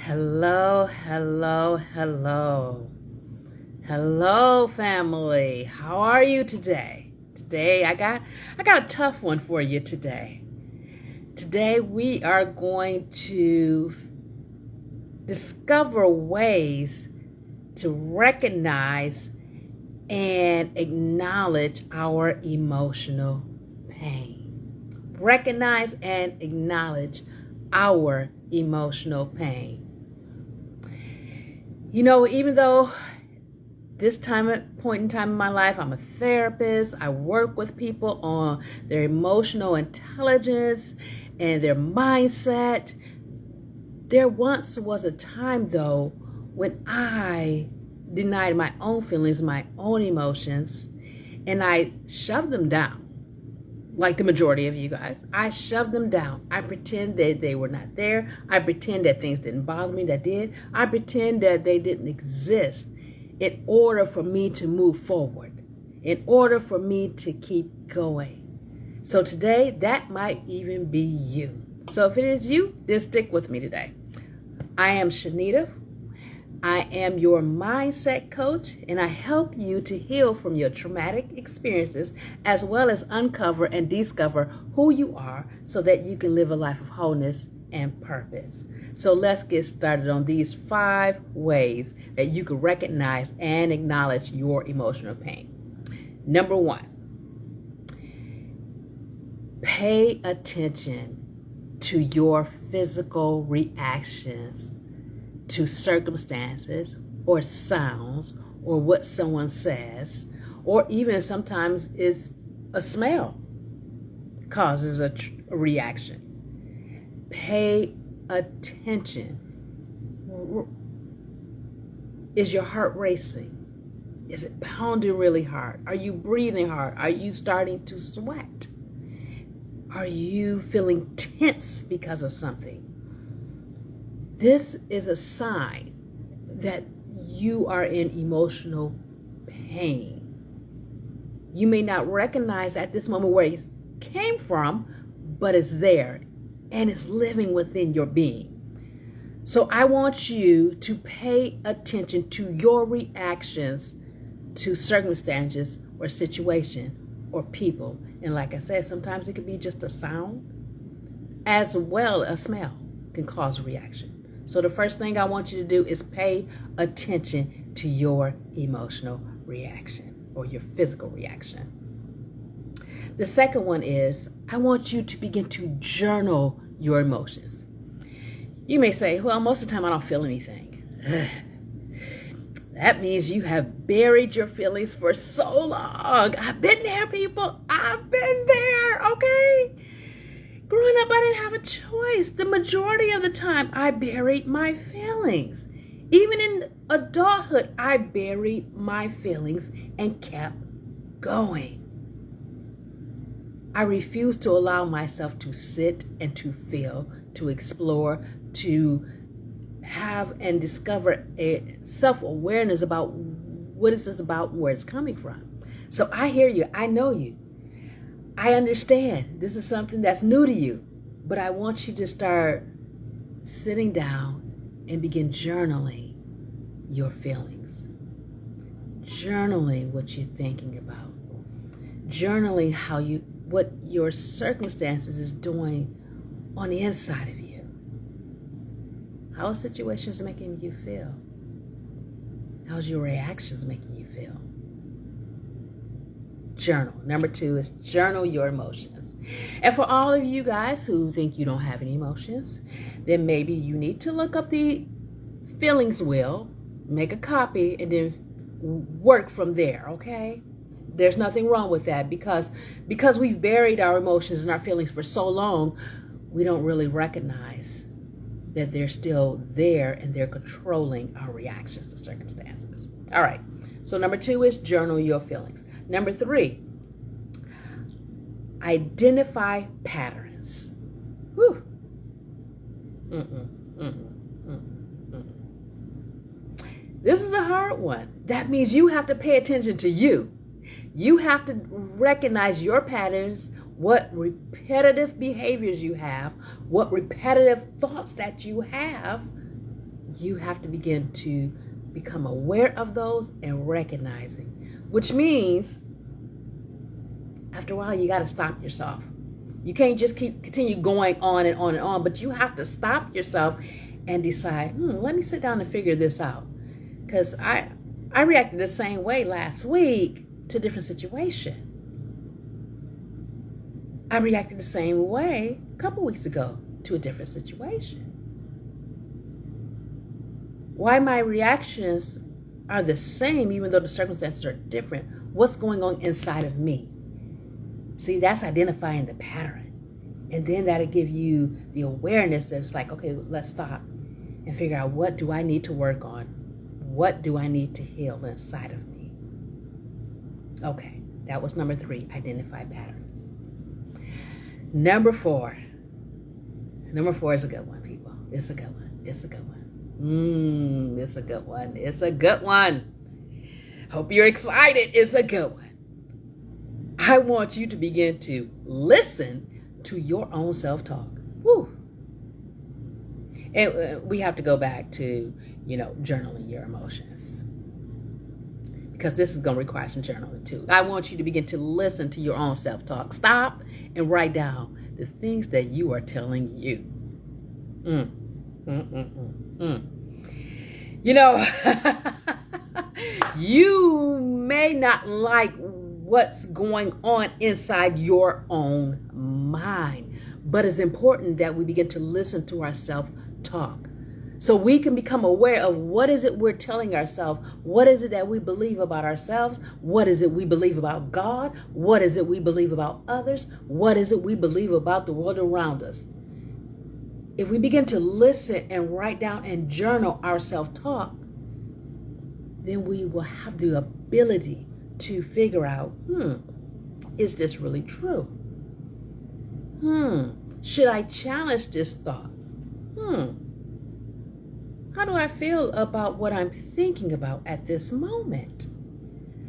Hello, hello, hello. Hello, family. How are you today? Today I got a tough one for you today. Today we are going to discover ways to recognize and acknowledge our emotional pain. Recognize and acknowledge our emotional pain. You know, even though point in time in my life, I'm a therapist, I work with people on their emotional intelligence and their mindset. There once was a time, though, when I denied my own feelings, my own emotions, and I shoved them down. Like the majority of you guys, I shoved them down. I pretend that they were not there. I pretend that things didn't bother me that did. I pretend that they didn't exist in order for me to move forward, in order for me to keep going. So today, that might even be you. So if it is you, then stick with me today. I am Shanita. I am your mindset coach, and I help you to heal from your traumatic experiences as well as uncover and discover who you are so that you can live a life of wholeness and purpose. So let's get started on these 5 ways that you can recognize and acknowledge your emotional pain. Number 1, pay attention to your physical reactions to circumstances or sounds or what someone says, or even sometimes is a smell causes a reaction. Pay attention. Is your heart racing? Is it pounding really hard? Are you breathing hard? Are you starting to sweat? Are you feeling tense because of something? This is a sign that you are in emotional pain. You may not recognize at this moment where it came from, but it's there and it's living within your being. So I want you to pay attention to your reactions to circumstances or situation or people. And like I said, sometimes it could be just a sound as well as smell can cause a reaction. So the first thing I want you to do is pay attention to your emotional reaction or your physical reaction. The second one is I want you to begin to journal your emotions. You may say, well, most of the time I don't feel anything. That means you have buried your feelings for so long. I've been there, people. I've been there, okay? Growing up, I didn't have a choice. The majority of the time, I buried my feelings. Even in adulthood, I buried my feelings and kept going. I refused to allow myself to sit and to feel, to explore, to have and discover a self-awareness about what is this about, where it's coming from. So I hear you. I know you. I understand this is something that's new to you, but I want you to start sitting down and begin journaling your feelings. Journaling what you're thinking about. Journaling what your circumstances is doing on the inside of you. How are situations making you feel? How's your reactions making you feel? Journal. Number 2 is journal your emotions. And for all of you guys who think you don't have any emotions, then maybe you need to look up the feelings wheel, make a copy, and then work from there, okay? There's nothing wrong with that because we've buried our emotions and our feelings for so long, we don't really recognize that they're still there and they're controlling our reactions to circumstances. All right. So number 2 is journal your feelings. Number 3, identify patterns. Whew. This is a hard one. That means you have to pay attention to you. You have to recognize your patterns, what repetitive behaviors you have, what repetitive thoughts that you have you have to begin to become aware of those and recognizing, which means after a while you got to stop yourself. You can't just continue going on and on and on, but you have to stop yourself and decide, let me sit down and figure this out. Because I reacted the same way last week to a different situation. I reacted the same way a couple weeks ago to a different situation. Why my reactions are the same even though the circumstances are different? What's going on inside of me? See, that's identifying the pattern. And then that'll give you the awareness that it's like, okay, let's stop and figure out, what do I need to work on? What do I need to heal inside of me? Okay, that was number 3, identify patterns. Number 4. Number 4 is a good one, people. It's a good one. It's a good one. It's a good one. It's a good one. Hope you're excited. It's a good one. I want you to begin to listen to your own self-talk. Woo. And we have to go back to, journaling your emotions, because this is going to require some journaling too. I want you to begin to listen to your own self-talk. Stop and write down the things that you are telling you. You may not like what's going on inside your own mind, but it's important that we begin to listen to our self-talk so we can become aware of what is it we're telling ourselves. What is it that we believe about ourselves? What is it we believe about God? What is it we believe about others? What is it we believe about the world around us? If we begin to listen and write down and journal our self-talk, then we will have the ability to figure out, is this really true? Should I challenge this thought? How do I feel about what I'm thinking about at this moment?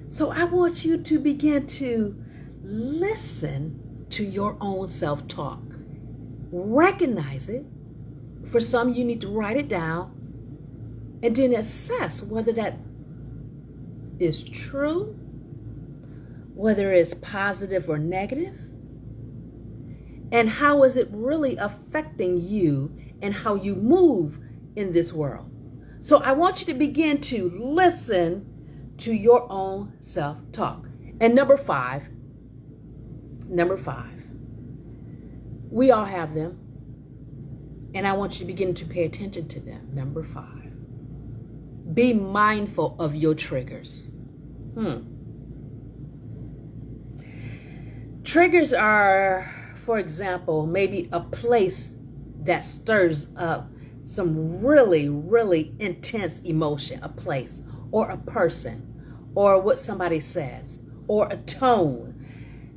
So I want you to begin to listen to your own self-talk. Recognize it. For some, you need to write it down and then assess whether that is true, whether it's positive or negative, and how is it really affecting you and how you move in this world. So I want you to begin to listen to your own self-talk. And number five, we all have them, and I want you to begin to pay attention to them. Number 5, be mindful of your triggers. Triggers are, for example, maybe a place that stirs up some really, really intense emotion, a place or a person or what somebody says or a tone.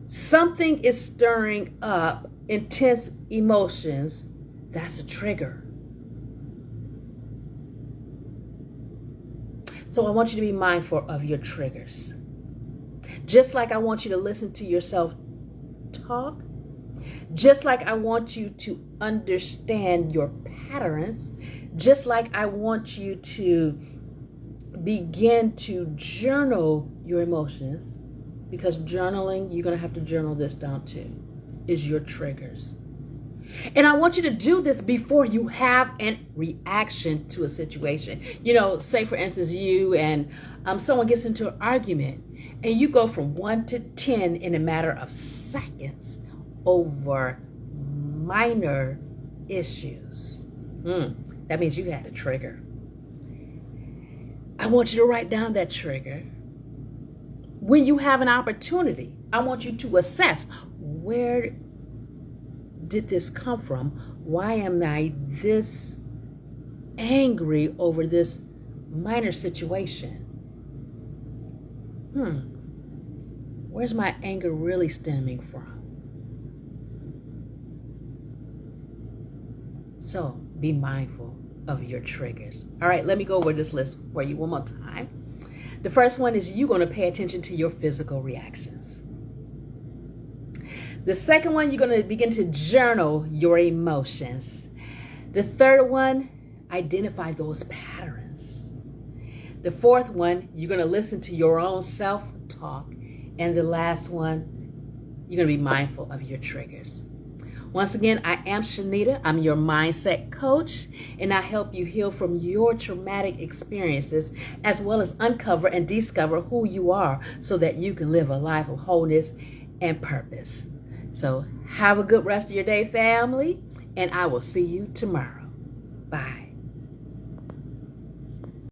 Something is stirring up intense emotions. That's a trigger. So I want you to be mindful of your triggers. Just like I want you to listen to yourself talk, just like I want you to understand your patterns, just like I want you to begin to journal your emotions, because journaling, you're going to have to journal this down too, is your triggers. And I want you to do this before you have a reaction to a situation. You know, say for instance, you and someone gets into an argument and you go from 1 to 10 in a matter of seconds over minor issues. That means you had a trigger. I want you to write down that trigger. When you have an opportunity, I want you to assess, where did this come from? Why am I this angry over this minor situation? Where's my anger really stemming from? So be mindful of your triggers. All right, let me go over this list for you one more time. The first one is you're going to pay attention to your physical reactions. The second one, you're going to begin to journal your emotions. The third one, identify those patterns. The fourth one, you're going to listen to your own self-talk. And the last one, you're going to be mindful of your triggers. Once again, I am Shanita. I'm your mindset coach, and I help you heal from your traumatic experiences, as well as uncover and discover who you are so that you can live a life of wholeness and purpose. So have a good rest of your day, family, and I will see you tomorrow. Bye.